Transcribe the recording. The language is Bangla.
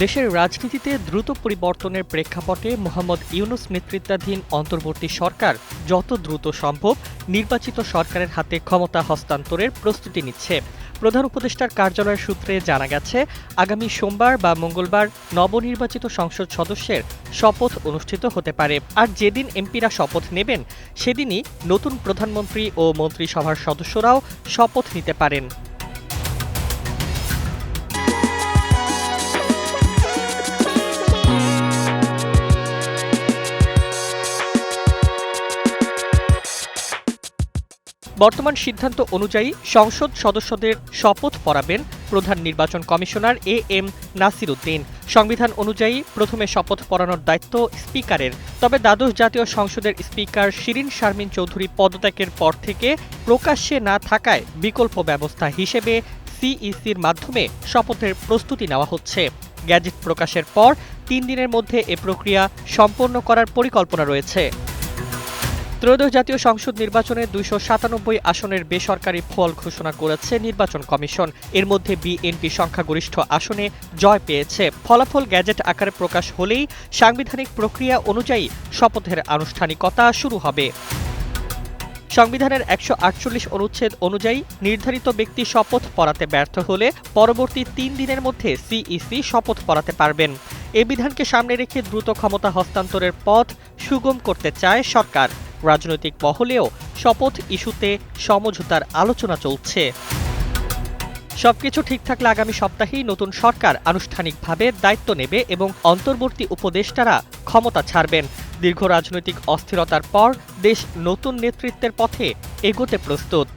দেশের রাজনীতিতে দ্রুত পরিবর্তনের প্রেক্ষাপটে মোহাম্মদ ইউনূস নেতৃত্বাধীন অন্তর্বর্তী সরকার যত দ্রুত সম্ভব নির্বাচিত সরকারের হাতে ক্ষমতা হস্তান্তরের প্রস্তুতি নিচ্ছে। প্রধান উপদেষ্টার কার্যালয়ের সূত্রে জানা গেছে, আগামী সোমবার বা মঙ্গলবার নবনির্বাচিত সংসদ সদস্যের শপথ অনুষ্ঠিত হতে পারে। আর যেদিন এমপিরা শপথ নেবেন সেদিনই নতুন প্রধানমন্ত্রী ও মন্ত্রিসভার সদস্যরাও শপথ নিতে পারেন। বর্তমান সিদ্ধান্ত অনুযায়ী সংসদ সদস্যদের শপথ পড়াবেন প্রধান নির্বাচন কমিশনার এম নাসির উদ্দিন। সংবিধান অনুযায়ী প্রথমে শপথ পড়ানোর দায়িত্ব স্পিকারের। তবে দ্বাদশ জাতীয় সংসদের স্পিকার শিরীন শারমিন চৌধুরী পদত্যাগের পর থেকে প্রকাশ্যে না থাকায় বিকল্প ব্যবস্থা হিসেবে সিইসির মাধ্যমে শপথের প্রস্তুতি নেওয়া হচ্ছে। গ্যাজেট প্রকাশের পর ৩ দিনের মধ্যে এ প্রক্রিয়া সম্পন্ন করার পরিকল্পনা রয়েছে। ত্রয়োদশ জাতীয় সংসদ নির্বাচনে ২৯৭ আসনের বেসরকারি ফল ঘোষণা করেছে নির্বাচন কমিশন। এর মধ্যে বিএনপি সংখ্যাগরিষ্ঠ আসনে জয় পেয়েছে। ফলাফল গ্যাজেট আকারে প্রকাশ হলেই সাংবিধানিক প্রক্রিয়া অনুযায়ী শপথের আনুষ্ঠানিকতা শুরু হবে। সংবিধানের ১৪৮ অনুচ্ছেদ অনুযায়ী নির্ধারিত ব্যক্তি শপথ পড়াতে ব্যর্থ হলে পরবর্তী ৩ দিনের মধ্যে সিইসি শপথ পড়াতে পারবেন। এ বিধানকে সামনে রেখে দ্রুত ক্ষমতা হস্তান্তরের পথ সুগম করতে চায় সরকার। রাজনৈতিক মহলেও শপথ ইস্যুতে সমঝোতার আলোচনা চলছে। সবকিছু ঠিক থাকলে আগামী সপ্তাহেই নতুন সরকার আনুষ্ঠানিকভাবে দায়িত্ব নেবে এবং অন্তর্বর্তী উপদেষ্টারা ক্ষমতা ছাড়বেন। দীর্ঘ রাজনৈতিক অস্থিরতার পর দেশ নতুন নেতৃত্বের পথে এগোতে প্রস্তুত।